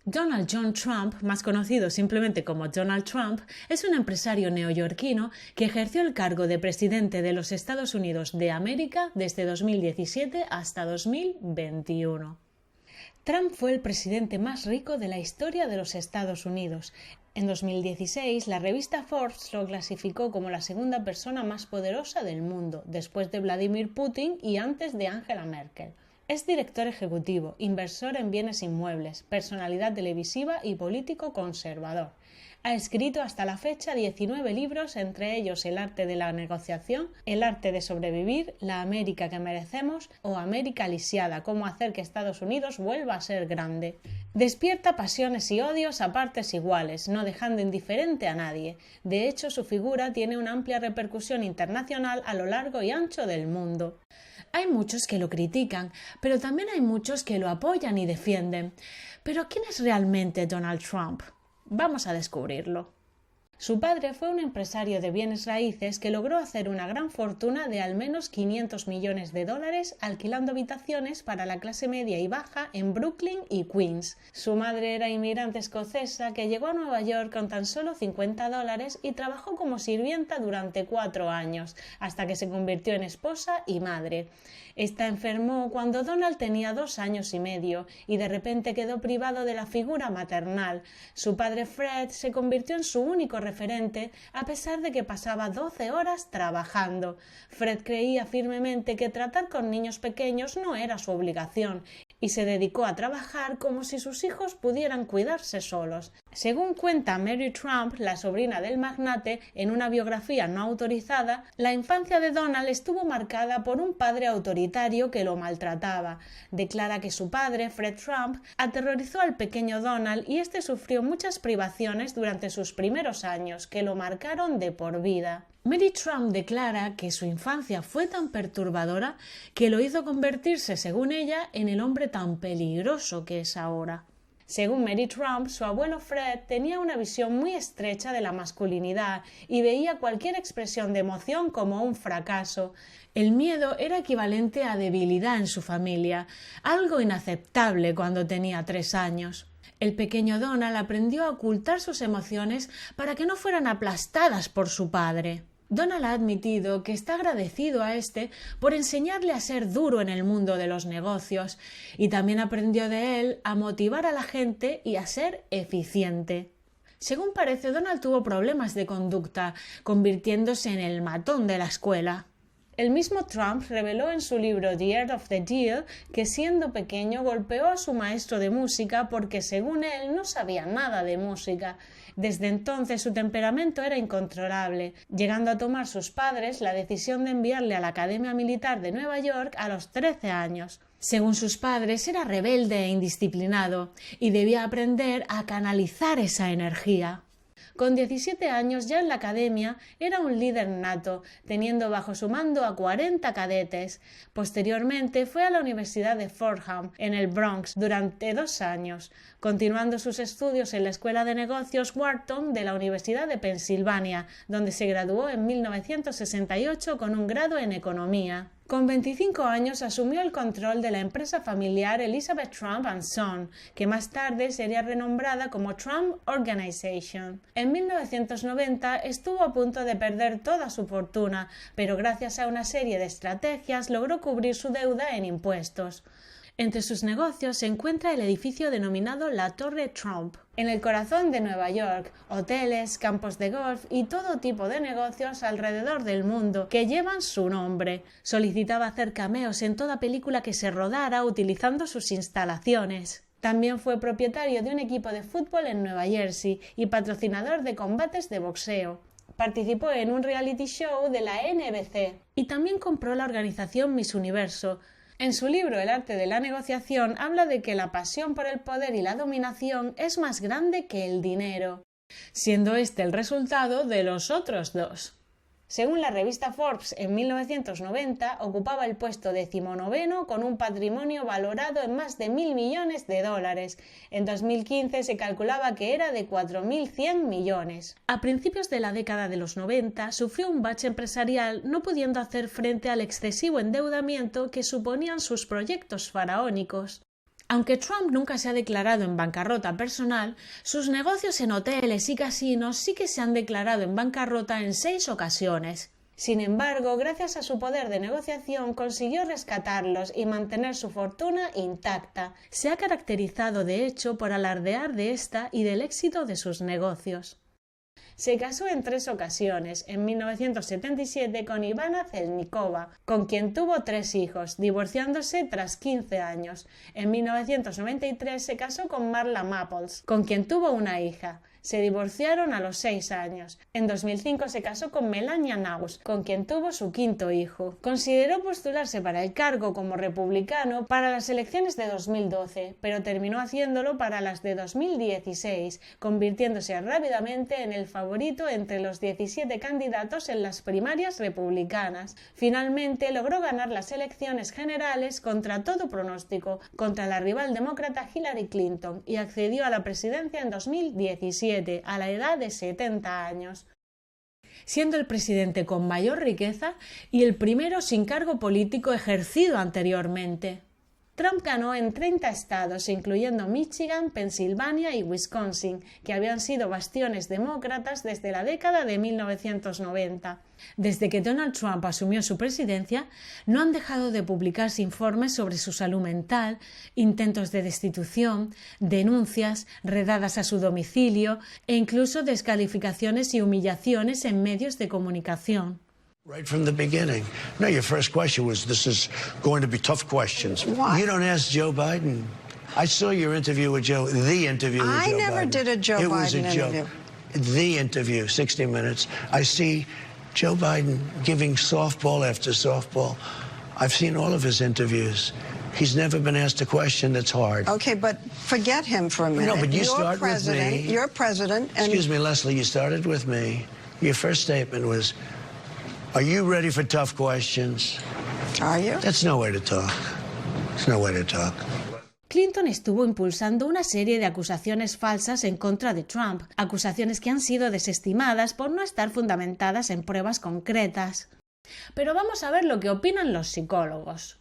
Donald John Trump, más conocido simplemente como Donald Trump, es un empresario neoyorquino que ejerció el cargo de presidente de los Estados Unidos de América desde 2017 hasta 2021. Trump fue el presidente más rico de la historia de los Estados Unidos. En 2016, la revista Forbes lo clasificó como la segunda persona más poderosa del mundo, después de Vladimir Putin y antes de Angela Merkel. Es director ejecutivo, inversor en bienes inmuebles, personalidad televisiva y político conservador. Ha escrito hasta la fecha 19 libros, entre ellos El arte de la negociación, El arte de sobrevivir, La América que merecemos o América lisiada, cómo hacer que Estados Unidos vuelva a ser grande. Despierta pasiones y odios a partes iguales, no dejando indiferente a nadie. De hecho, su figura tiene una amplia repercusión internacional a lo largo y ancho del mundo. Hay muchos que lo critican, pero también hay muchos que lo apoyan y defienden. ¿Pero quién es realmente Donald Trump? Vamos a descubrirlo. Su padre fue un empresario de bienes raíces que logró hacer una gran fortuna de al menos 500 millones de dólares alquilando habitaciones para la clase media y baja en Brooklyn y Queens. Su madre era inmigrante escocesa que llegó a Nueva York con tan solo $50 y trabajó como sirvienta durante 4 años, hasta que se convirtió en esposa y madre. Esta enfermó cuando Donald tenía 2 años y medio y de repente quedó privado de la figura maternal. Su padre Fred se convirtió en su único referente a pesar de que pasaba 12 horas trabajando. Fred creía firmemente que tratar con niños pequeños no era su obligación y se dedicó a trabajar como si sus hijos pudieran cuidarse solos. Según cuenta Mary Trump, la sobrina del magnate, en una biografía no autorizada, la infancia de Donald estuvo marcada por un padre autoritario que lo maltrataba. Declara que su padre, Fred Trump, aterrorizó al pequeño Donald y este sufrió muchas privaciones durante sus primeros años, que lo marcaron de por vida. Mary Trump declara que su infancia fue tan perturbadora que lo hizo convertirse, según ella, en el hombre tan peligroso que es ahora. Según Mary Trump, su abuelo Fred tenía una visión muy estrecha de la masculinidad y veía cualquier expresión de emoción como un fracaso. El miedo era equivalente a debilidad en su familia, algo inaceptable cuando tenía 3 años. El pequeño Donald aprendió a ocultar sus emociones para que no fueran aplastadas por su padre. Donald ha admitido que está agradecido a este por enseñarle a ser duro en el mundo de los negocios y también aprendió de él a motivar a la gente y a ser eficiente. Según parece, Donald tuvo problemas de conducta, convirtiéndose en el matón de la escuela. El mismo Trump reveló en su libro The Art of the Deal que siendo pequeño golpeó a su maestro de música porque según él no sabía nada de música. Desde entonces su temperamento era incontrolable, llegando a tomar sus padres la decisión de enviarle a la Academia Militar de Nueva York a los 13 años. Según sus padres, era rebelde e indisciplinado y debía aprender a canalizar esa energía. Con 17 años ya en la academia era un líder nato, teniendo bajo su mando a 40 cadetes. Posteriormente fue a la Universidad de Fordham, en el Bronx, durante 2 años, continuando sus estudios en la Escuela de Negocios Wharton de la Universidad de Pensilvania, donde se graduó en 1968 con un grado en Economía. Con 25 años asumió el control de la empresa familiar Elizabeth Trump & Son, que más tarde sería renombrada como Trump Organization. En 1990 estuvo a punto de perder toda su fortuna, pero gracias a una serie de estrategias logró cubrir su deuda en impuestos. Entre sus negocios se encuentra el edificio denominado la Torre Trump, en el corazón de Nueva York, hoteles, campos de golf y todo tipo de negocios alrededor del mundo que llevan su nombre. Solicitaba hacer cameos en toda película que se rodara utilizando sus instalaciones. También fue propietario de un equipo de fútbol en Nueva Jersey y patrocinador de combates de boxeo. Participó en un reality show de la NBC y también compró la organización Miss Universo. En su libro El arte de la negociación habla de que la pasión por el poder y la dominación es más grande que el dinero, siendo este el resultado de los otros dos. Según la revista Forbes, en 1990 ocupaba el puesto 19º con un patrimonio valorado en más de $1.000 millones. En 2015 se calculaba que era de 4.100 millones. A principios de la década de los 90 sufrió un bache empresarial no pudiendo hacer frente al excesivo endeudamiento que suponían sus proyectos faraónicos. Aunque Trump nunca se ha declarado en bancarrota personal, sus negocios en hoteles y casinos sí que se han declarado en bancarrota en 6 ocasiones. Sin embargo, gracias a su poder de negociación consiguió rescatarlos y mantener su fortuna intacta. Se ha caracterizado de hecho por alardear de esta y del éxito de sus negocios. Se casó en 3 ocasiones, en 1977 con Ivana Zelníkova, con quien tuvo 3 hijos, divorciándose tras 15 años. En 1993 se casó con Marla Maples, con quien tuvo una hija. Se divorciaron a los 6 años. En 2005 se casó con Melania Knauss, con quien tuvo su 5º hijo. Consideró postularse para el cargo como republicano para las elecciones de 2012, pero terminó haciéndolo para las de 2016, convirtiéndose rápidamente en el favorito entre los 17 candidatos en las primarias republicanas. Finalmente logró ganar las elecciones generales contra todo pronóstico, contra la rival demócrata Hillary Clinton, y accedió a la presidencia en 2017. A la edad de 70 años, siendo el presidente con mayor riqueza y el primero sin cargo político ejercido anteriormente. Trump ganó en 30 estados, incluyendo Michigan, Pensilvania y Wisconsin, que habían sido bastiones demócratas desde la década de 1990. Desde que Donald Trump asumió su presidencia, no han dejado de publicarse informes sobre su salud mental, intentos de destitución, denuncias, redadas a su domicilio e incluso descalificaciones y humillaciones en medios de comunicación. Right from the beginning. No, your first question was, this is going to be tough questions. Why? You don't ask Joe Biden. I saw your interview with Joe, the interview with Joe Biden. I never did a Joe Biden interview. The interview, 60 Minutes. I see Joe Biden giving softball after softball. I've seen all of his interviews. He's never been asked a question that's hard. Okay, but forget him for a minute. No, but you start with me. You're president. And excuse me, Leslie, you started with me. Your first statement was, are you ready for tough questions? Are you? That's no way to talk. It's no way to talk. Clinton estuvo impulsando una serie de acusaciones falsas en contra de Trump, acusaciones que han sido desestimadas por no estar fundamentadas en pruebas concretas. Pero vamos a ver lo que opinan los psicólogos.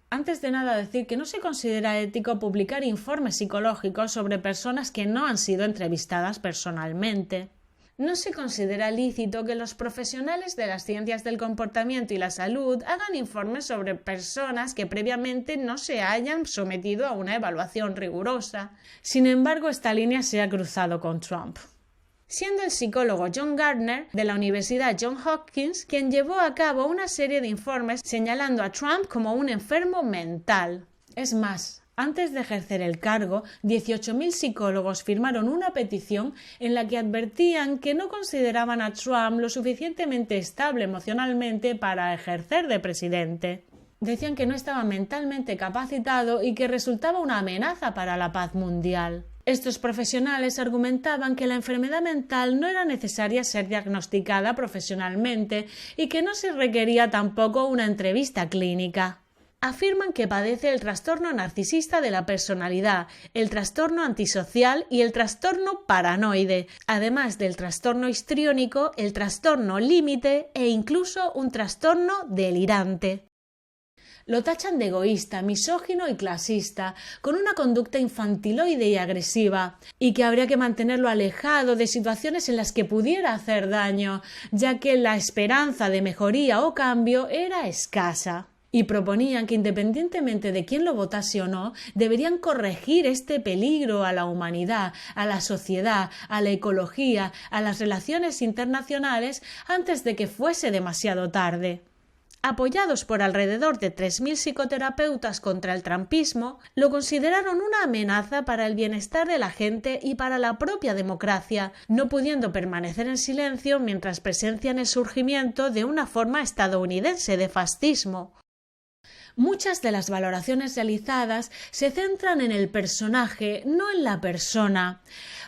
Antes de nada decir que no se considera ético publicar informes psicológicos sobre personas que no han sido entrevistadas personalmente. No se considera lícito que los profesionales de las ciencias del comportamiento y la salud hagan informes sobre personas que previamente no se hayan sometido a una evaluación rigurosa. Sin embargo, esta línea se ha cruzado con Trump, siendo el psicólogo John Gardner de la Universidad Johns Hopkins quien llevó a cabo una serie de informes señalando a Trump como un enfermo mental. Es más, antes de ejercer el cargo, 18.000 psicólogos firmaron una petición en la que advertían que no consideraban a Trump lo suficientemente estable emocionalmente para ejercer de presidente. Decían que no estaba mentalmente capacitado y que resultaba una amenaza para la paz mundial. Estos profesionales argumentaban que la enfermedad mental no era necesaria ser diagnosticada profesionalmente y que no se requería tampoco una entrevista clínica. Afirman que padece el trastorno narcisista de la personalidad, el trastorno antisocial y el trastorno paranoide, además del trastorno histriónico, el trastorno límite e incluso un trastorno delirante. Lo tachan de egoísta, misógino y clasista, con una conducta infantiloide y agresiva, y que habría que mantenerlo alejado de situaciones en las que pudiera hacer daño, ya que la esperanza de mejoría o cambio era escasa. Y proponían que independientemente de quién lo votase o no, deberían corregir este peligro a la humanidad, a la sociedad, a la ecología, a las relaciones internacionales antes de que fuese demasiado tarde. Apoyados por alrededor de 3.000 psicoterapeutas contra el trumpismo, lo consideraron una amenaza para el bienestar de la gente y para la propia democracia, no pudiendo permanecer en silencio mientras presencian el surgimiento de una forma estadounidense de fascismo. Muchas de las valoraciones realizadas se centran en el personaje, no en la persona.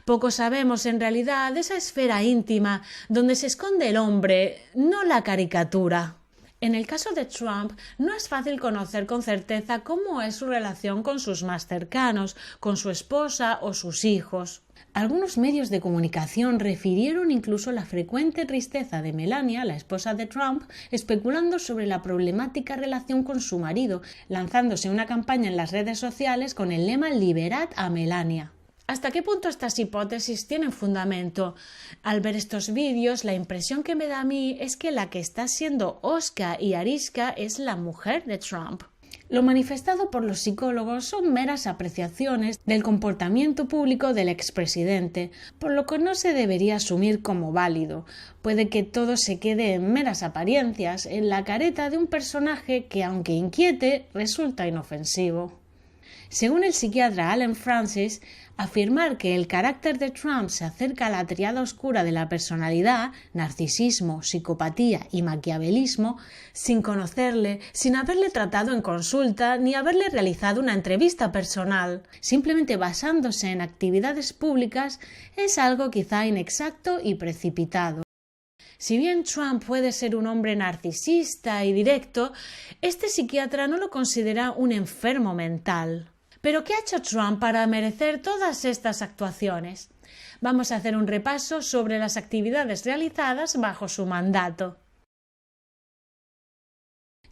Poco sabemos en realidad de esa esfera íntima donde se esconde el hombre, no la caricatura. En el caso de Trump, no es fácil conocer con certeza cómo es su relación con sus más cercanos, con su esposa o sus hijos. Algunos medios de comunicación refirieron incluso la frecuente tristeza de Melania, la esposa de Trump, especulando sobre la problemática relación con su marido, lanzándose una campaña en las redes sociales con el lema «Liberad a Melania». ¿Hasta qué punto estas hipótesis tienen fundamento? Al ver estos vídeos, la impresión que me da a mí es que la que está siendo hosca y arisca es la mujer de Trump. Lo manifestado por los psicólogos son meras apreciaciones del comportamiento público del expresidente, por lo que no se debería asumir como válido. Puede que todo se quede en meras apariencias, en la careta de un personaje que, aunque inquiete, resulta inofensivo. Según el psiquiatra Allen Francis, afirmar que el carácter de Trump se acerca a la tríada oscura de la personalidad, narcisismo, psicopatía y maquiavelismo, sin conocerle, sin haberle tratado en consulta ni haberle realizado una entrevista personal, simplemente basándose en actividades públicas, es algo quizá inexacto y precipitado. Si bien Trump puede ser un hombre narcisista y directo, este psiquiatra no lo considera un enfermo mental. ¿Pero qué ha hecho Trump para merecer todas estas actuaciones? Vamos a hacer un repaso sobre las actividades realizadas bajo su mandato.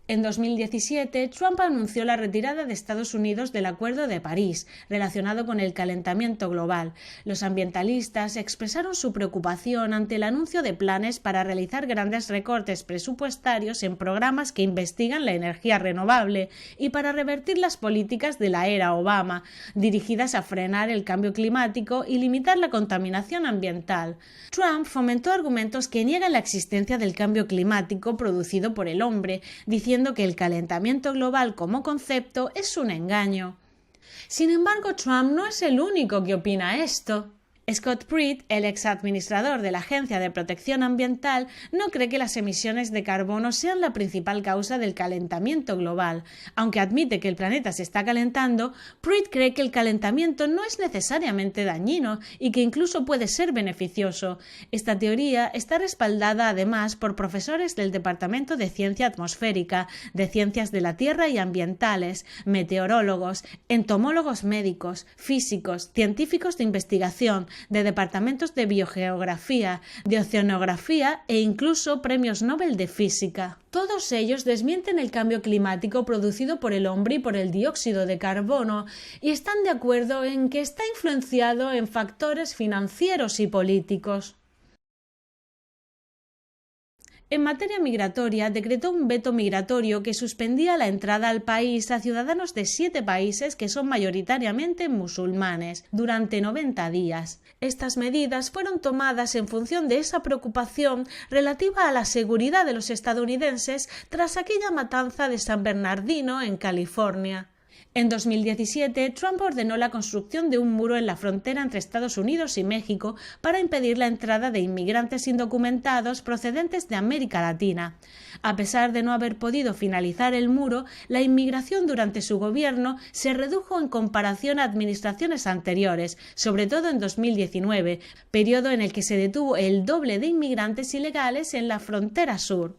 En 2017, Trump anunció la retirada de Estados Unidos del Acuerdo de París, relacionado con el calentamiento global. Los ambientalistas expresaron su preocupación ante el anuncio de planes para realizar grandes recortes presupuestarios en programas que investigan la energía renovable y para revertir las políticas de la era Obama, dirigidas a frenar el cambio climático y limitar la contaminación ambiental. Trump fomentó argumentos que niegan la existencia del cambio climático producido por el hombre, diciendo que el calentamiento global como concepto es un engaño. Sin embargo, Trump no es el único que opina esto. Scott Pruitt, el exadministrador de la Agencia de Protección Ambiental, no cree que las emisiones de carbono sean la principal causa del calentamiento global. Aunque admite que el planeta se está calentando, Pruitt cree que el calentamiento no es necesariamente dañino y que incluso puede ser beneficioso. Esta teoría está respaldada además por profesores del Departamento de Ciencia Atmosférica, de Ciencias de la Tierra y Ambientales, meteorólogos, entomólogos médicos, físicos, científicos de investigación, de departamentos de biogeografía, de oceanografía e incluso premios Nobel de Física. Todos ellos desmienten el cambio climático producido por el hombre y por el dióxido de carbono y están de acuerdo en que está influenciado en factores financieros y políticos. En materia migratoria, decretó un veto migratorio que suspendía la entrada al país a ciudadanos de 7 países que son mayoritariamente musulmanes durante 90 días. Estas medidas fueron tomadas en función de esa preocupación relativa a la seguridad de los estadounidenses tras aquella matanza de San Bernardino en California. En 2017, Trump ordenó la construcción de un muro en la frontera entre Estados Unidos y México para impedir la entrada de inmigrantes indocumentados procedentes de América Latina. A pesar de no haber podido finalizar el muro, la inmigración durante su gobierno se redujo en comparación a administraciones anteriores, sobre todo en 2019, periodo en el que se detuvo el doble de inmigrantes ilegales en la frontera sur.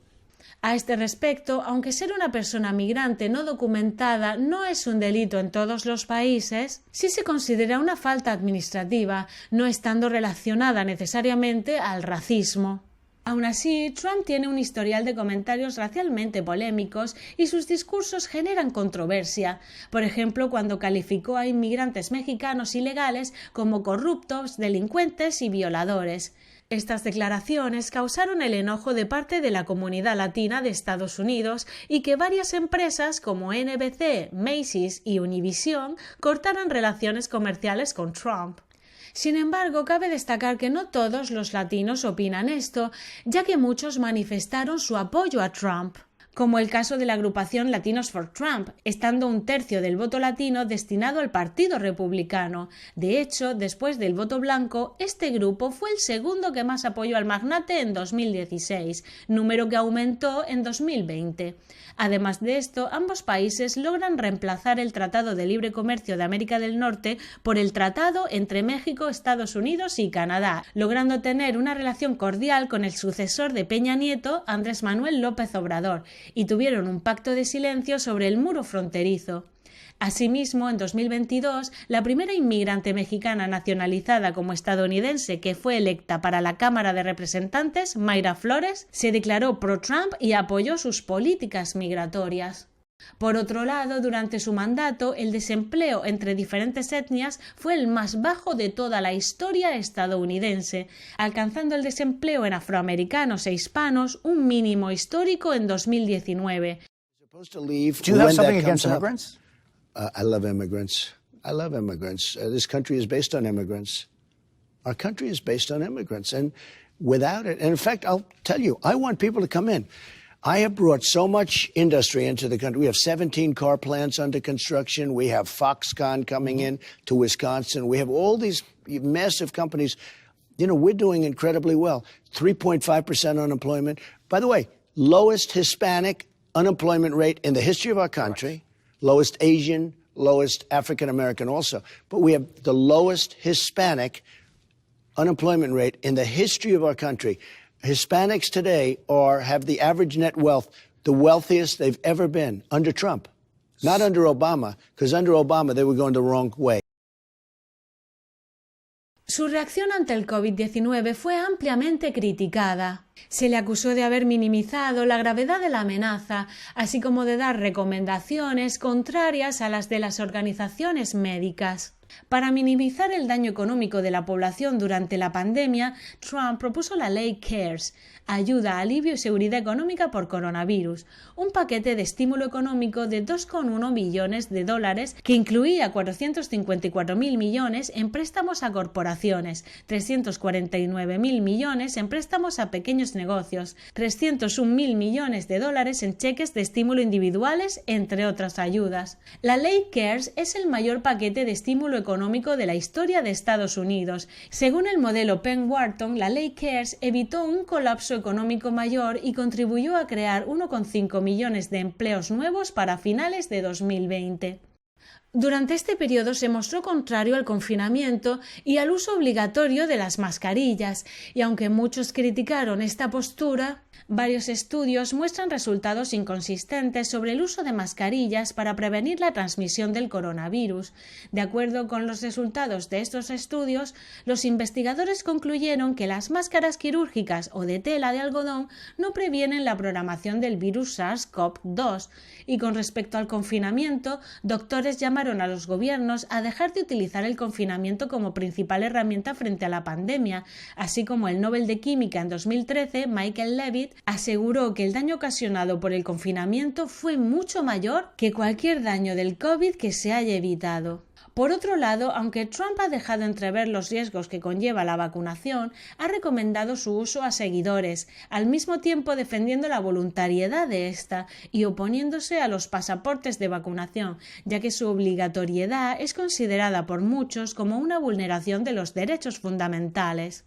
A este respecto, aunque ser una persona migrante no documentada no es un delito en todos los países, sí se considera una falta administrativa, no estando relacionada necesariamente al racismo. Aún así, Trump tiene un historial de comentarios racialmente polémicos y sus discursos generan controversia. Por ejemplo, cuando calificó a inmigrantes mexicanos ilegales como corruptos, delincuentes y violadores. Estas declaraciones causaron el enojo de parte de la comunidad latina de Estados Unidos y que varias empresas como NBC, Macy's y Univision cortaran relaciones comerciales con Trump. Sin embargo, cabe destacar que no todos los latinos opinan esto, ya que muchos manifestaron su apoyo a Trump, como el caso de la agrupación Latinos for Trump, estando 1/3 del voto latino destinado al Partido Republicano. De hecho, después del voto blanco, este grupo fue el segundo que más apoyó al magnate en 2016, número que aumentó en 2020. Además de esto, ambos países logran reemplazar el Tratado de Libre Comercio de América del Norte por el Tratado entre México, Estados Unidos y Canadá, logrando tener una relación cordial con el sucesor de Peña Nieto, Andrés Manuel López Obrador, y tuvieron un pacto de silencio sobre el muro fronterizo. Asimismo, en 2022, la primera inmigrante mexicana nacionalizada como estadounidense que fue electa para la Cámara de Representantes, Mayra Flores, se declaró pro-Trump y apoyó sus políticas migratorias. Por otro lado, durante su mandato, el desempleo entre diferentes etnias fue el más bajo de toda la historia estadounidense, alcanzando el desempleo en afroamericanos e hispanos un mínimo histórico en 2019. Do you have something against immigrants? I love immigrants. I love immigrants. This country is based on immigrants. Our country is based on immigrants. And without it, and in fact, I'll tell you, I want people to come in. I have brought so much industry into the country. We have 17 car plants under construction. We have Foxconn coming in to Wisconsin. We have all these massive companies. You know, we're doing incredibly well. 3.5% unemployment. By the way, lowest Hispanic unemployment rate in the history of our country. Lowest Asian, lowest African American also. But we have the lowest Hispanic unemployment rate in the history of our country. Hispanics today have the average net wealth, the wealthiest they've ever been under Trump. Not under Obama, because under Obama they were going the wrong way. Su reacción ante el COVID-19 fue ampliamente criticada. Se le acusó de haber minimizado la gravedad de la amenaza, así como de dar recomendaciones contrarias a las de las organizaciones médicas. Para minimizar el daño económico de la población durante la pandemia, Trump propuso la ley CARES, Ayuda, Alivio y Seguridad Económica por Coronavirus, un paquete de estímulo económico de 2,1 billones de dólares que incluía 454.000 millones en préstamos a corporaciones, 349.000 millones en préstamos a pequeños negocios, 301.000 millones de dólares en cheques de estímulo individuales, entre otras ayudas. La ley CARES es el mayor paquete de estímulo económico de la historia de Estados Unidos. Según el modelo Penn Wharton, la ley CARES evitó un colapso económico mayor y contribuyó a crear 1,5 millones de empleos nuevos para finales de 2020. Durante este periodo se mostró contrario al confinamiento y al uso obligatorio de las mascarillas, y aunque muchos criticaron esta postura, varios estudios muestran resultados inconsistentes sobre el uso de mascarillas para prevenir la transmisión del coronavirus. De acuerdo con los resultados de estos estudios, los investigadores concluyeron que las máscaras quirúrgicas o de tela de algodón no previenen la programación del virus SARS-CoV-2, y con respecto al confinamiento, doctores llamaron a los gobiernos a dejar de utilizar el confinamiento como principal herramienta frente a la pandemia, así como el Nobel de Química en 2013, Michael Levitt, aseguró que el daño ocasionado por el confinamiento fue mucho mayor que cualquier daño del COVID que se haya evitado. Por otro lado, aunque Trump ha dejado entrever los riesgos que conlleva la vacunación, ha recomendado su uso a seguidores, al mismo tiempo defendiendo la voluntariedad de esta y oponiéndose a los pasaportes de vacunación, ya que su obligatoriedad es considerada por muchos como una vulneración de los derechos fundamentales.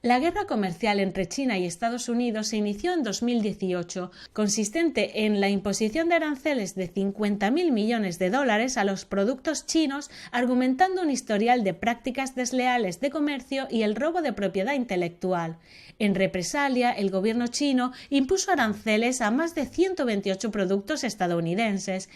La guerra comercial entre China y Estados Unidos se inició en 2018, consistente en la imposición de aranceles de 50.000 millones de dólares a los productos chinos, argumentando un historial de prácticas desleales de comercio y el robo de propiedad intelectual. En represalia, el gobierno chino impuso aranceles a más de 128 productos estadounidenses.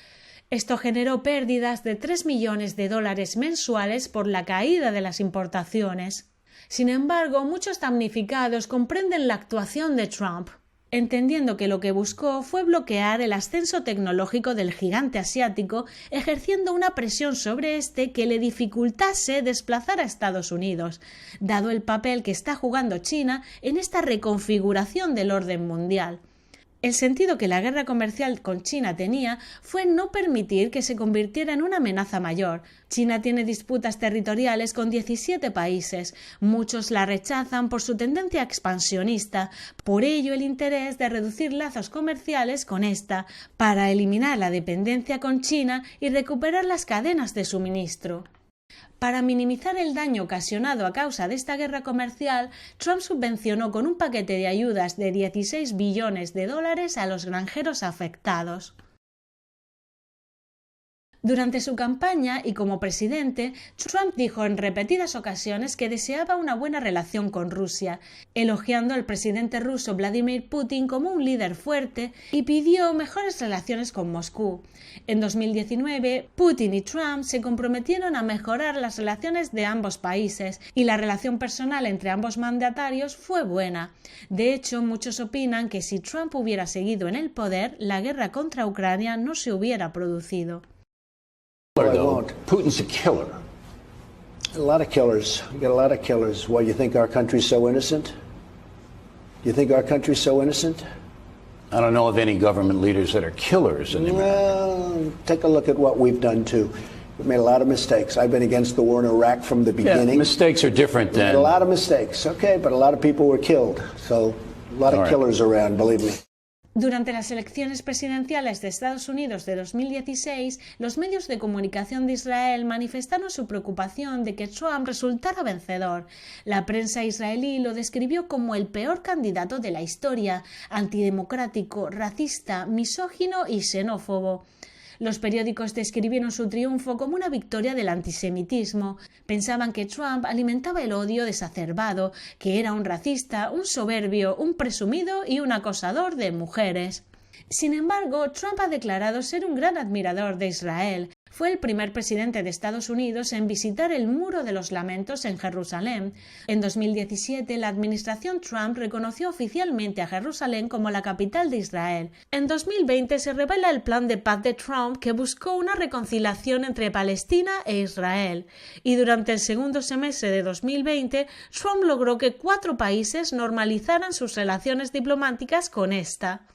Esto generó pérdidas de 3 millones de dólares mensuales por la caída de las importaciones. Sin embargo, muchos damnificados comprenden la actuación de Trump, entendiendo que lo que buscó fue bloquear el ascenso tecnológico del gigante asiático, ejerciendo una presión sobre este que le dificultase desplazar a Estados Unidos, dado el papel que está jugando China en esta reconfiguración del orden mundial. El sentido que la guerra comercial con China tenía fue no permitir que se convirtiera en una amenaza mayor. China tiene disputas territoriales con 17 países. Muchos la rechazan por su tendencia expansionista. Por ello, el interés de reducir lazos comerciales con esta, para eliminar la dependencia con China y recuperar las cadenas de suministro. Para minimizar el daño ocasionado a causa de esta guerra comercial, Trump subvencionó con un paquete de ayudas de 16 billones de dólares a los granjeros afectados. Durante su campaña y como presidente, Trump dijo en repetidas ocasiones que deseaba una buena relación con Rusia, elogiando al presidente ruso Vladimir Putin como un líder fuerte y pidió mejores relaciones con Moscú. En 2019, Putin y Trump se comprometieron a mejorar las relaciones de ambos países y la relación personal entre ambos mandatarios fue buena. De hecho, muchos opinan que si Trump hubiera seguido en el poder, la guerra contra Ucrania no se hubiera producido. Putin's a killer. A lot of killers. We got a lot of killers. Why, you think our country's so innocent? You think our country's so innocent? I don't know of any government leaders that are killers in America. Well, take a look at what we've done too. We've made a lot of mistakes. I've been against the war in Iraq from the beginning. Yeah, mistakes are different than... A lot of mistakes, okay, but a lot of people were killed. So, a lot of killers around, believe me. Durante las elecciones presidenciales de Estados Unidos de 2016, los medios de comunicación de Israel manifestaron su preocupación de que Trump resultara vencedor. La prensa israelí lo describió como el peor candidato de la historia, antidemocrático, racista, misógino y xenófobo. Los periódicos describieron su triunfo como una victoria del antisemitismo. Pensaban que Trump alimentaba el odio desacerbado, que era un racista, un soberbio, un presumido y un acosador de mujeres. Sin embargo, Trump ha declarado ser un gran admirador de Israel. Fue el primer presidente de Estados Unidos en visitar el Muro de los Lamentos en Jerusalén. En 2017, la administración Trump reconoció oficialmente a Jerusalén como la capital de Israel. En 2020 se revela el plan de paz de Trump que buscó una reconciliación entre Palestina e Israel. Y durante el segundo semestre de 2020, Trump logró que 4 países normalizaran sus relaciones diplomáticas con esta.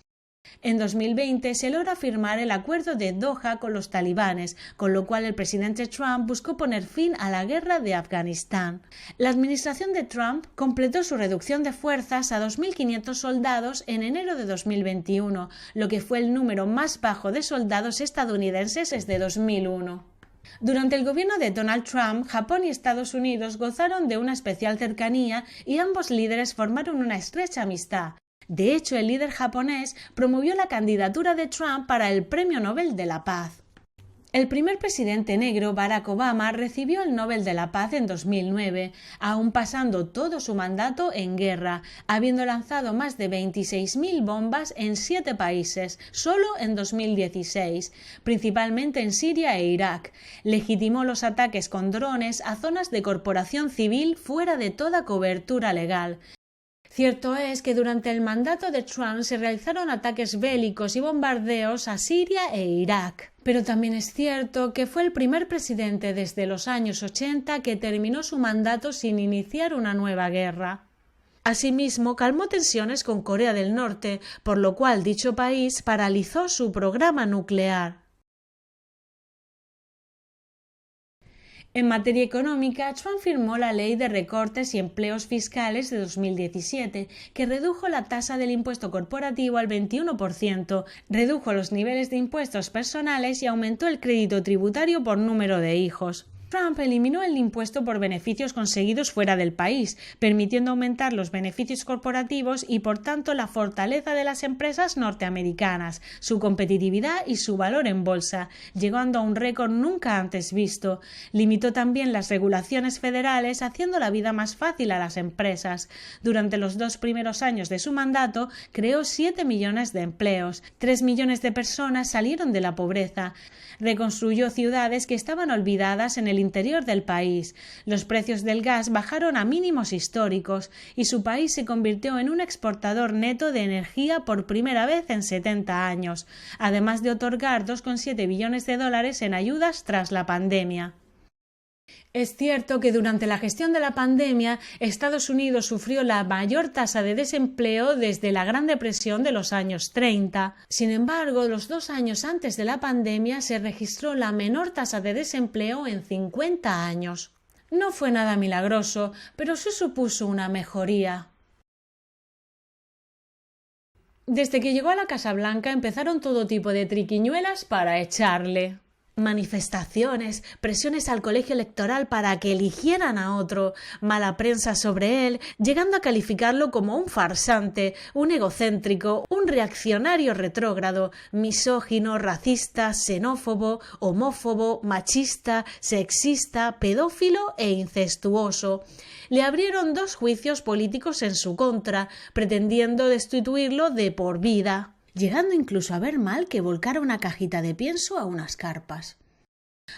En 2020 se logra firmar el acuerdo de Doha con los talibanes, con lo cual el presidente Trump buscó poner fin a la guerra de Afganistán. La administración de Trump completó su reducción de fuerzas a 2.500 soldados en enero de 2021, lo que fue el número más bajo de soldados estadounidenses desde 2001. Durante el gobierno de Donald Trump, Japón y Estados Unidos gozaron de una especial cercanía y ambos líderes formaron una estrecha amistad. De hecho, el líder japonés promovió la candidatura de Trump para el Premio Nobel de la Paz. El primer presidente negro, Barack Obama, recibió el Nobel de la Paz en 2009, aún pasando todo su mandato en guerra, habiendo lanzado más de 26.000 bombas en 7 países, solo en 2016, principalmente en Siria e Irak. Legitimó los ataques con drones a zonas de corporación civil fuera de toda cobertura legal. Cierto es que durante el mandato de Trump se realizaron ataques bélicos y bombardeos a Siria e Irak. Pero también es cierto que fue el primer presidente desde los años 80 que terminó su mandato sin iniciar una nueva guerra. Asimismo, calmó tensiones con Corea del Norte, por lo cual dicho país paralizó su programa nuclear. En materia económica, Trump firmó la Ley de Recortes y Empleos Fiscales de 2017, que redujo la tasa del impuesto corporativo al 21%, redujo los niveles de impuestos personales y aumentó el crédito tributario por número de hijos. Trump eliminó el impuesto por beneficios conseguidos fuera del país, permitiendo aumentar los beneficios corporativos y, por tanto, la fortaleza de las empresas norteamericanas, su competitividad y su valor en bolsa, llegando a un récord nunca antes visto. Limitó también las regulaciones federales, haciendo la vida más fácil a las empresas. Durante los 2 primeros años de su mandato, creó 7 millones de empleos. 3 millones de personas salieron de la pobreza. Reconstruyó ciudades que estaban olvidadas en el interior del país. Los precios del gas bajaron a mínimos históricos y su país se convirtió en un exportador neto de energía por primera vez en 70 años, además de otorgar 2,7 billones de dólares en ayudas tras la pandemia. Es cierto que durante la gestión de la pandemia, Estados Unidos sufrió la mayor tasa de desempleo desde la Gran Depresión de los años 30. Sin embargo, los 2 años antes de la pandemia se registró la menor tasa de desempleo en 50 años. No fue nada milagroso, pero sí supuso una mejoría. Desde que llegó a la Casa Blanca empezaron todo tipo de triquiñuelas para echarle. Manifestaciones, presiones al colegio electoral para que eligieran a otro, mala prensa sobre él, llegando a calificarlo como un farsante, un egocéntrico, un reaccionario retrógrado, misógino, racista, xenófobo, homófobo, machista, sexista, pedófilo e incestuoso. Le abrieron 2 juicios políticos en su contra, pretendiendo destituirlo de por vida, llegando incluso a ver mal que volcara una cajita de pienso a unas carpas.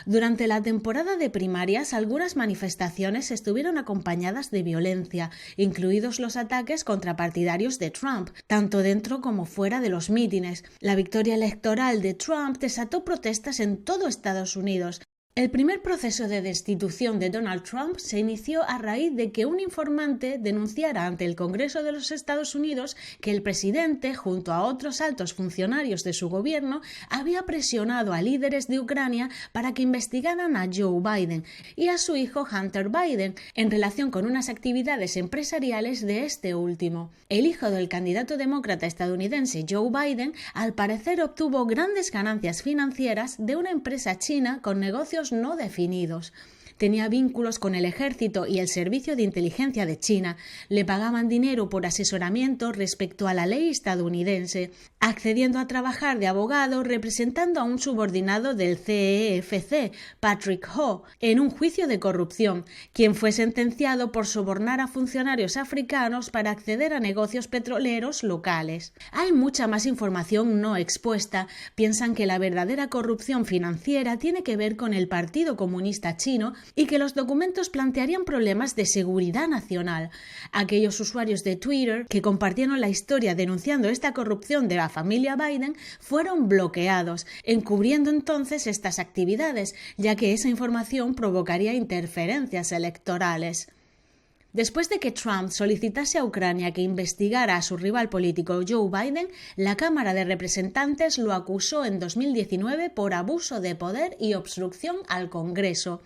Durante la temporada de primarias, algunas manifestaciones estuvieron acompañadas de violencia, incluidos los ataques contra partidarios de Trump, tanto dentro como fuera de los mítines. La victoria electoral de Trump desató protestas en todo Estados Unidos. El primer proceso de destitución de Donald Trump se inició a raíz de que un informante denunciara ante el Congreso de los Estados Unidos que el presidente, junto a otros altos funcionarios de su gobierno, había presionado a líderes de Ucrania para que investigaran a Joe Biden y a su hijo Hunter Biden en relación con unas actividades empresariales de este último. El hijo del candidato demócrata estadounidense Joe Biden, al parecer obtuvo grandes ganancias financieras de una empresa china con negocios no definidos. Tenía vínculos con el ejército y el servicio de inteligencia de China. Le pagaban dinero por asesoramiento respecto a la ley estadounidense, accediendo a trabajar de abogado representando a un subordinado del CEFC, Patrick Ho, en un juicio de corrupción, quien fue sentenciado por sobornar a funcionarios africanos para acceder a negocios petroleros locales. Hay mucha más información no expuesta. Piensan que la verdadera corrupción financiera tiene que ver con el Partido Comunista Chino y que los documentos plantearían problemas de seguridad nacional. Aquellos usuarios de Twitter que compartieron la historia denunciando esta corrupción de la familia Biden fueron bloqueados, encubriendo entonces estas actividades, ya que esa información provocaría interferencias electorales. Después de que Trump solicitase a Ucrania que investigara a su rival político Joe Biden, la Cámara de Representantes lo acusó en 2019 por abuso de poder y obstrucción al Congreso.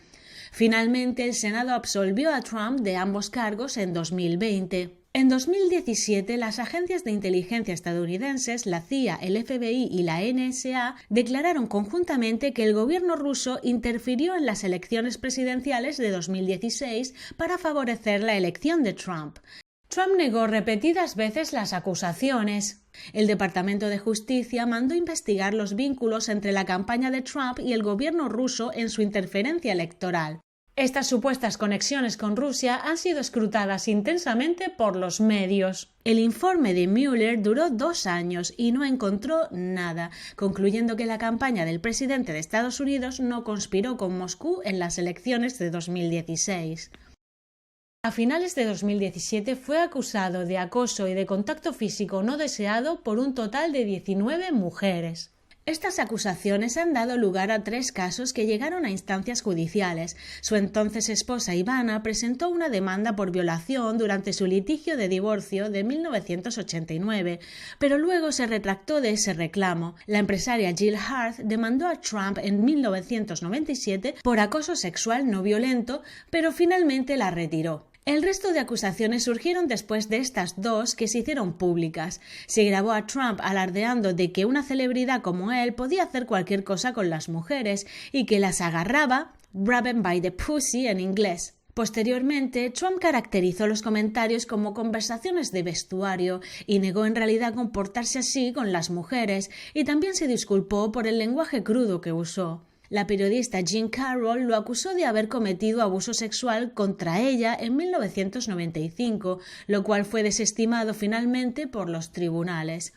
Finalmente, el Senado absolvió a Trump de ambos cargos en 2020. En 2017, las agencias de inteligencia estadounidenses, la CIA, el FBI y la NSA, declararon conjuntamente que el gobierno ruso interfirió en las elecciones presidenciales de 2016 para favorecer la elección de Trump. Trump negó repetidas veces las acusaciones. El Departamento de Justicia mandó investigar los vínculos entre la campaña de Trump y el gobierno ruso en su interferencia electoral. Estas supuestas conexiones con Rusia han sido escrutadas intensamente por los medios. El informe de Mueller duró 2 años y no encontró nada, concluyendo que la campaña del presidente de Estados Unidos no conspiró con Moscú en las elecciones de 2016. A finales de 2017 fue acusado de acoso y de contacto físico no deseado por un total de 19 mujeres. Estas acusaciones han dado lugar a 3 casos que llegaron a instancias judiciales. Su entonces esposa Ivana presentó una demanda por violación durante su litigio de divorcio de 1989, pero luego se retractó de ese reclamo. La empresaria Jill Hart demandó a Trump en 1997 por acoso sexual no violento, pero finalmente la retiró. El resto de acusaciones surgieron después de estas 2 que se hicieron públicas. Se grabó a Trump alardeando de que una celebridad como él podía hacer cualquier cosa con las mujeres y que las agarraba, grab 'em by the pussy en inglés. Posteriormente, Trump caracterizó los comentarios como conversaciones de vestuario y negó en realidad comportarse así con las mujeres, y también se disculpó por el lenguaje crudo que usó. La periodista Jean Carroll lo acusó de haber cometido abuso sexual contra ella en 1995, lo cual fue desestimado finalmente por los tribunales.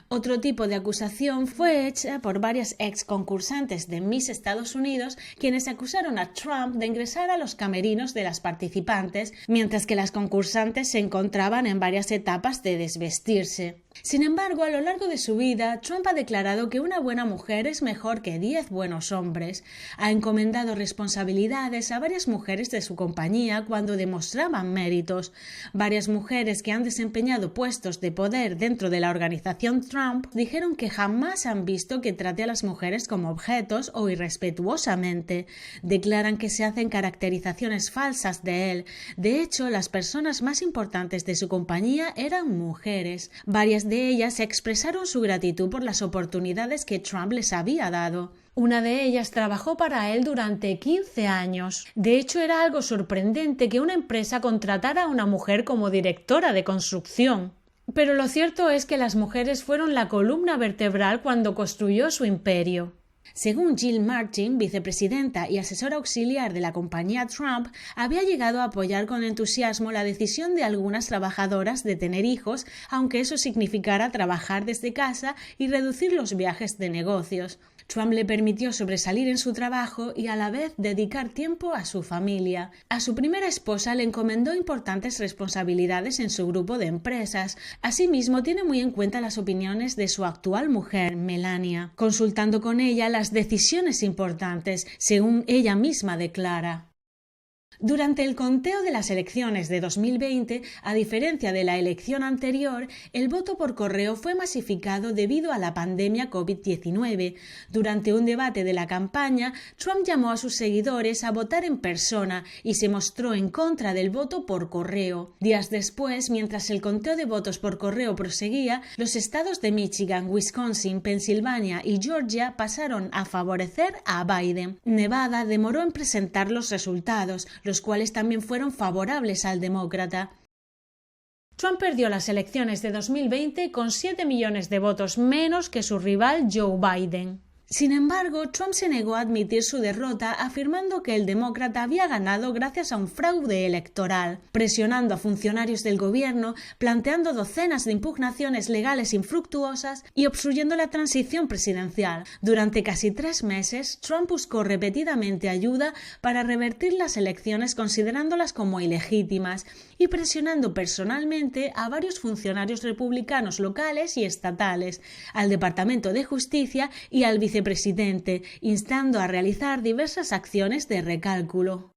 Otro tipo de acusación fue hecha por varias ex concursantes de Miss Estados Unidos, quienes acusaron a Trump de ingresar a los camerinos de las participantes, mientras que las concursantes se encontraban en varias etapas de desvestirse. Sin embargo, a lo largo de su vida, Trump ha declarado que una buena mujer es mejor que 10 buenos hombres. Ha encomendado responsabilidades a varias mujeres de su compañía cuando demostraban méritos. Varias mujeres que han desempeñado puestos de poder dentro de la organización Trump dijeron que jamás han visto que trate a las mujeres como objetos o irrespetuosamente. Declaran que se hacen caracterizaciones falsas de él. De hecho, las personas más importantes de su compañía eran mujeres. Varias de ellas expresaron su gratitud por las oportunidades que Trump les había dado. Una de ellas trabajó para él durante 15 años. De hecho, era algo sorprendente que una empresa contratara a una mujer como directora de construcción. Pero lo cierto es que las mujeres fueron la columna vertebral cuando construyó su imperio. Según Jill Martin, vicepresidenta y asesora auxiliar de la compañía Trump, había llegado a apoyar con entusiasmo la decisión de algunas trabajadoras de tener hijos, aunque eso significara trabajar desde casa y reducir los viajes de negocios. Trump le permitió sobresalir en su trabajo y a la vez dedicar tiempo a su familia. A su primera esposa le encomendó importantes responsabilidades en su grupo de empresas. Asimismo, tiene muy en cuenta las opiniones de su actual mujer, Melania, consultando con ella las decisiones importantes, según ella misma declara. Durante el conteo de las elecciones de 2020, a diferencia de la elección anterior, el voto por correo fue masificado debido a la pandemia COVID-19. Durante un debate de la campaña, Trump llamó a sus seguidores a votar en persona y se mostró en contra del voto por correo. Días después, mientras el conteo de votos por correo proseguía, los estados de Michigan, Wisconsin, Pensilvania y Georgia pasaron a favorecer a Biden. Nevada demoró en presentar los resultados, los cuales también fueron favorables al demócrata. Trump perdió las elecciones de 2020 con 7 millones de votos menos que su rival Joe Biden. Sin embargo, Trump se negó a admitir su derrota, afirmando que el demócrata había ganado gracias a un fraude electoral, presionando a funcionarios del gobierno, planteando docenas de impugnaciones legales infructuosas y obstruyendo la transición presidencial. Durante casi 3 meses, Trump buscó repetidamente ayuda para revertir las elecciones considerándolas como ilegítimas y presionando personalmente a varios funcionarios republicanos locales y estatales, al Departamento de Justicia y al vicepresidente, instando a realizar diversas acciones de recálculo.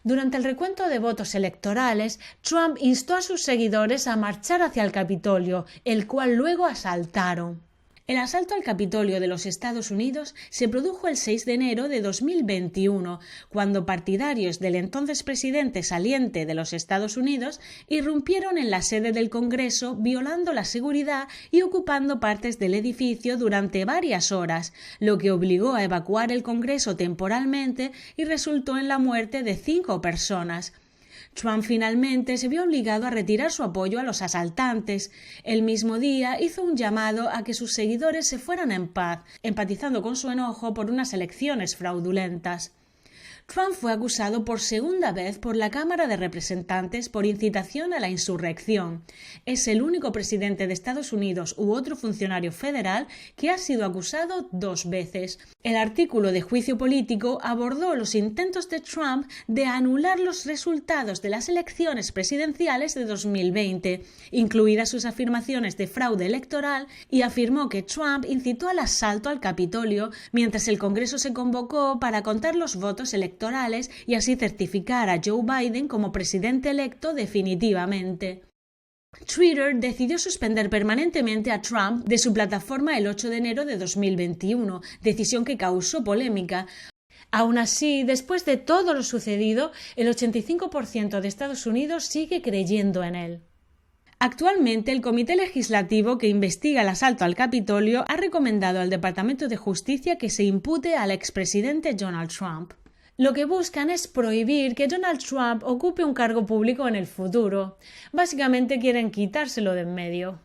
Durante el recuento de votos electorales, Trump instó a sus seguidores a marchar hacia el Capitolio, el cual luego asaltaron. El asalto al Capitolio de los Estados Unidos se produjo el 6 de enero de 2021, cuando partidarios del entonces presidente saliente de los Estados Unidos irrumpieron en la sede del Congreso, violando la seguridad y ocupando partes del edificio durante varias horas, lo que obligó a evacuar el Congreso temporalmente y resultó en la muerte de 5 personas. Trump finalmente se vio obligado a retirar su apoyo a los asaltantes. El mismo día hizo un llamado a que sus seguidores se fueran en paz, empatizando con su enojo por unas elecciones fraudulentas. Trump fue acusado por segunda vez por la Cámara de Representantes por incitación a la insurrección. Es el único presidente de Estados Unidos u otro funcionario federal que ha sido acusado 2 veces. El artículo de Juicio Político abordó los intentos de Trump de anular los resultados de las elecciones presidenciales de 2020, incluidas sus afirmaciones de fraude electoral, y afirmó que Trump incitó al asalto al Capitolio mientras el Congreso se convocó para contar los votos electorales y así certificar a Joe Biden como presidente electo definitivamente. Twitter decidió suspender permanentemente a Trump de su plataforma el 8 de enero de 2021, decisión que causó polémica. Aún así, después de todo lo sucedido, el 85% de Estados Unidos sigue creyendo en él. Actualmente, el Comité Legislativo que investiga el asalto al Capitolio ha recomendado al Departamento de Justicia que se impute al expresidente Donald Trump. Lo que buscan es prohibir que Donald Trump ocupe un cargo público en el futuro. Básicamente quieren quitárselo de en medio.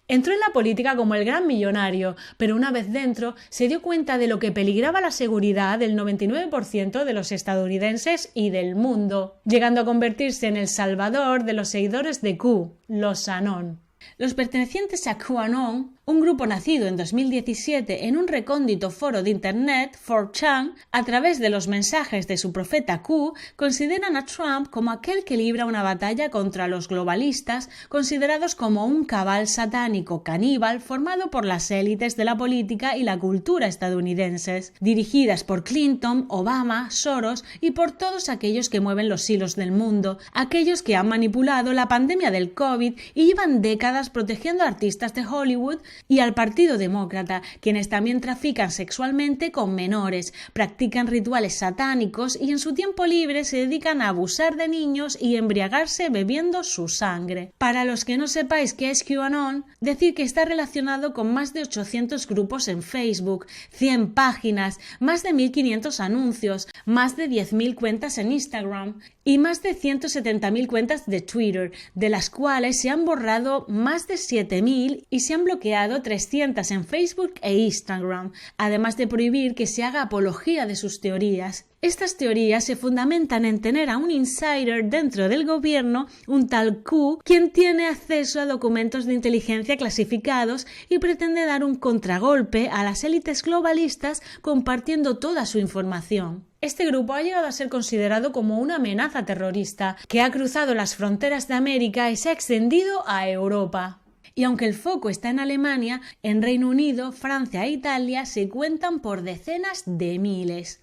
Entró en la política como el gran millonario, pero una vez dentro se dio cuenta de lo que peligraba la seguridad del 99% de los estadounidenses y del mundo, llegando a convertirse en el salvador de los seguidores de Q, los Anon. Los pertenecientes a QAnon, un grupo nacido en 2017 en un recóndito foro de Internet, 4chan, a través de los mensajes de su profeta Q, consideran a Trump como aquel que libra una batalla contra los globalistas, considerados como un cabal satánico caníbal formado por las élites de la política y la cultura estadounidenses, dirigidas por Clinton, Obama, Soros y por todos aquellos que mueven los hilos del mundo, aquellos que han manipulado la pandemia del COVID y llevan décadas protegiendo a artistas de Hollywood, y al Partido Demócrata, quienes también trafican sexualmente con menores, practican rituales satánicos y en su tiempo libre se dedican a abusar de niños y embriagarse bebiendo su sangre. Para los que no sepáis qué es QAnon, decir que está relacionado con más de 800 grupos en Facebook, 100 páginas, más de 1.500 anuncios, más de 10.000 cuentas en Instagram y más de 170.000 cuentas de Twitter, de las cuales se han borrado más de 7.000 y se han bloqueado 300 en Facebook e Instagram, además de prohibir que se haga apología de sus teorías. Estas teorías se fundamentan en tener a un insider dentro del gobierno, un tal Q, quien tiene acceso a documentos de inteligencia clasificados y pretende dar un contragolpe a las élites globalistas compartiendo toda su información. Este grupo ha llegado a ser considerado como una amenaza terrorista que ha cruzado las fronteras de América y se ha extendido a Europa. Y aunque el foco está en Alemania, en Reino Unido, Francia e Italia se cuentan por decenas de miles.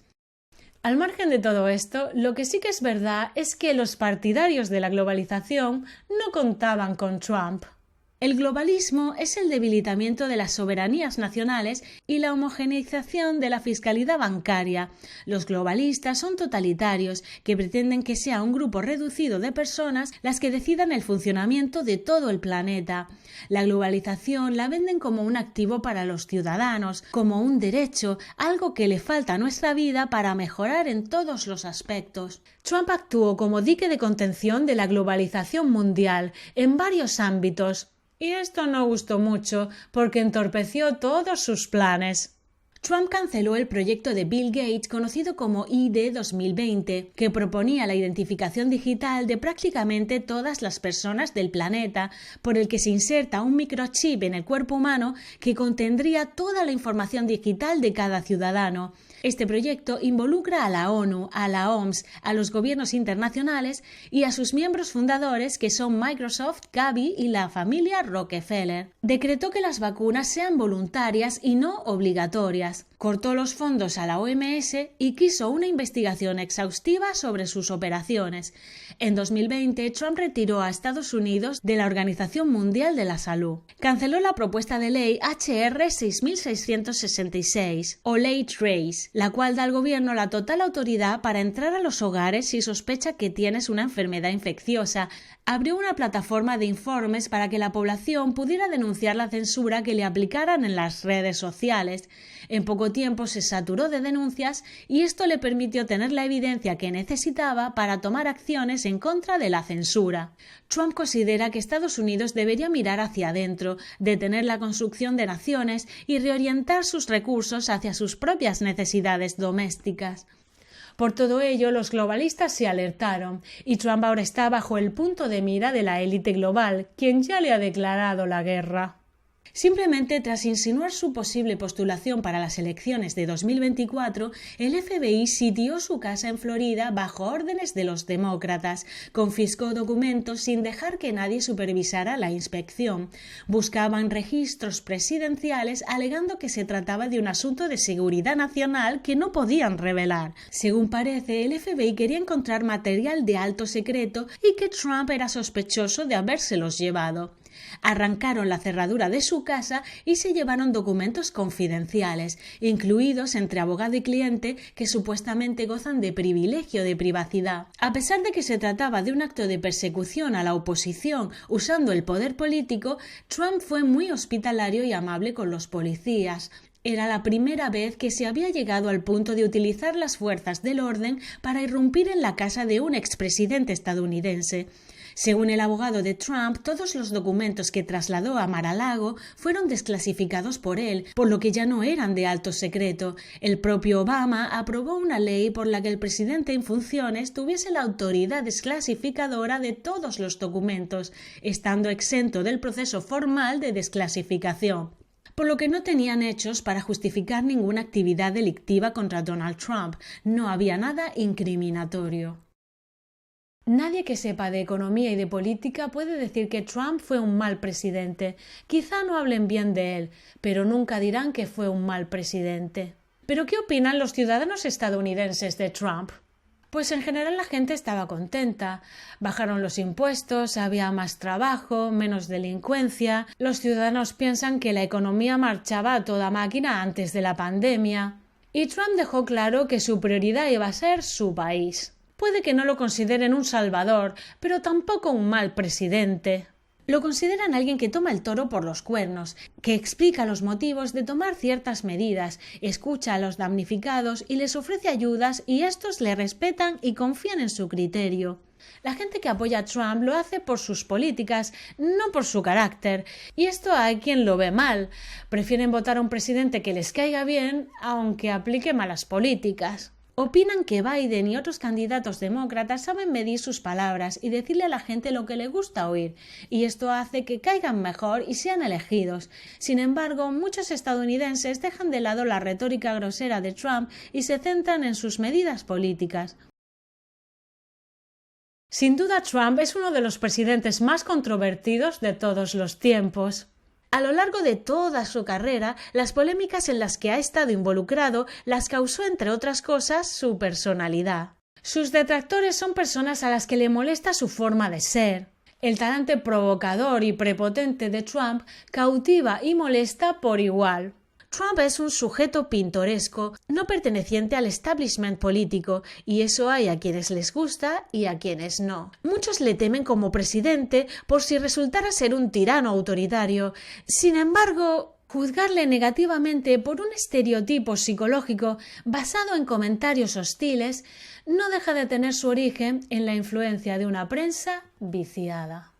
Al margen de todo esto, lo que sí que es verdad es que los partidarios de la globalización no contaban con Trump. El globalismo es el debilitamiento de las soberanías nacionales y la homogeneización de la fiscalidad bancaria. Los globalistas son totalitarios que pretenden que sea un grupo reducido de personas las que decidan el funcionamiento de todo el planeta. La globalización la venden como un activo para los ciudadanos, como un derecho, algo que le falta a nuestra vida para mejorar en todos los aspectos. Trump actuó como dique de contención de la globalización mundial en varios ámbitos. Y esto no gustó mucho porque entorpeció todos sus planes. Trump canceló el proyecto de Bill Gates conocido como ID 2020, que proponía la identificación digital de prácticamente todas las personas del planeta, por el que se inserta un microchip en el cuerpo humano que contendría toda la información digital de cada ciudadano. Este proyecto involucra a la ONU, a la OMS, a los gobiernos internacionales y a sus miembros fundadores que son Microsoft, Gavi y la familia Rockefeller. Decretó que las vacunas sean voluntarias y no obligatorias. Cortó los fondos a la OMS y quiso una investigación exhaustiva sobre sus operaciones. En 2020, Trump retiró a Estados Unidos de la Organización Mundial de la Salud. Canceló la propuesta de ley HR 6666 o Ley Trace, la cual da al gobierno la total autoridad para entrar a los hogares si sospecha que tienes una enfermedad infecciosa. Abrió una plataforma de informes para que la población pudiera denunciar la censura que le aplicaran en las redes sociales. En poco tiempo se saturó de denuncias y esto le permitió tener la evidencia que necesitaba para tomar acciones en contra de la censura. Trump considera que Estados Unidos debería mirar hacia adentro, detener la construcción de naciones y reorientar sus recursos hacia sus propias necesidades domésticas. Por todo ello, los globalistas se alertaron y Trump ahora está bajo el punto de mira de la élite global, quien ya le ha declarado la guerra. Simplemente tras insinuar su posible postulación para las elecciones de 2024, el FBI sitió su casa en Florida bajo órdenes de los demócratas, confiscó documentos sin dejar que nadie supervisara la inspección, buscaban registros presidenciales alegando que se trataba de un asunto de seguridad nacional que no podían revelar. Según parece, el FBI quería encontrar material de alto secreto y que Trump era sospechoso de habérselos llevado. Arrancaron la cerradura de su casa y se llevaron documentos confidenciales, incluidos entre abogado y cliente, que supuestamente gozan de privilegio de privacidad. A pesar de que se trataba de un acto de persecución a la oposición usando el poder político, Trump fue muy hospitalario y amable con los policías. Era la primera vez que se había llegado al punto de utilizar las fuerzas del orden para irrumpir en la casa de un expresidente estadounidense. Según el abogado de Trump, todos los documentos que trasladó a Mar-a-Lago fueron desclasificados por él, por lo que ya no eran de alto secreto. El propio Obama aprobó una ley por la que el presidente en funciones tuviese la autoridad desclasificadora de todos los documentos, estando exento del proceso formal de desclasificación, por lo que no tenían hechos para justificar ninguna actividad delictiva contra Donald Trump. No había nada incriminatorio. Nadie que sepa de economía y de política puede decir que Trump fue un mal presidente. Quizá no hablen bien de él, pero nunca dirán que fue un mal presidente. ¿Pero qué opinan los ciudadanos estadounidenses de Trump? Pues en general la gente estaba contenta. Bajaron los impuestos, había más trabajo, menos delincuencia. Los ciudadanos piensan que la economía marchaba a toda máquina antes de la pandemia. Y Trump dejó claro que su prioridad iba a ser su país. Puede que no lo consideren un salvador, pero tampoco un mal presidente. Lo consideran alguien que toma el toro por los cuernos, que explica los motivos de tomar ciertas medidas, escucha a los damnificados y les ofrece ayudas y estos le respetan y confían en su criterio. La gente que apoya a Trump lo hace por sus políticas, no por su carácter, y esto hay quien lo ve mal. Prefieren votar a un presidente que les caiga bien, aunque aplique malas políticas. Opinan que Biden y otros candidatos demócratas saben medir sus palabras y decirle a la gente lo que le gusta oír, y esto hace que caigan mejor y sean elegidos. Sin embargo, muchos estadounidenses dejan de lado la retórica grosera de Trump y se centran en sus medidas políticas. Sin duda, Trump es uno de los presidentes más controvertidos de todos los tiempos. A lo largo de toda su carrera, las polémicas en las que ha estado involucrado las causó, entre otras cosas, su personalidad. Sus detractores son personas a las que le molesta su forma de ser. El talante provocador y prepotente de Trump cautiva y molesta por igual. Trump es un sujeto pintoresco, no perteneciente al establishment político, y eso hay a quienes les gusta y a quienes no. Muchos le temen como presidente por si resultara ser un tirano autoritario. Sin embargo, juzgarle negativamente por un estereotipo psicológico basado en comentarios hostiles no deja de tener su origen en la influencia de una prensa viciada.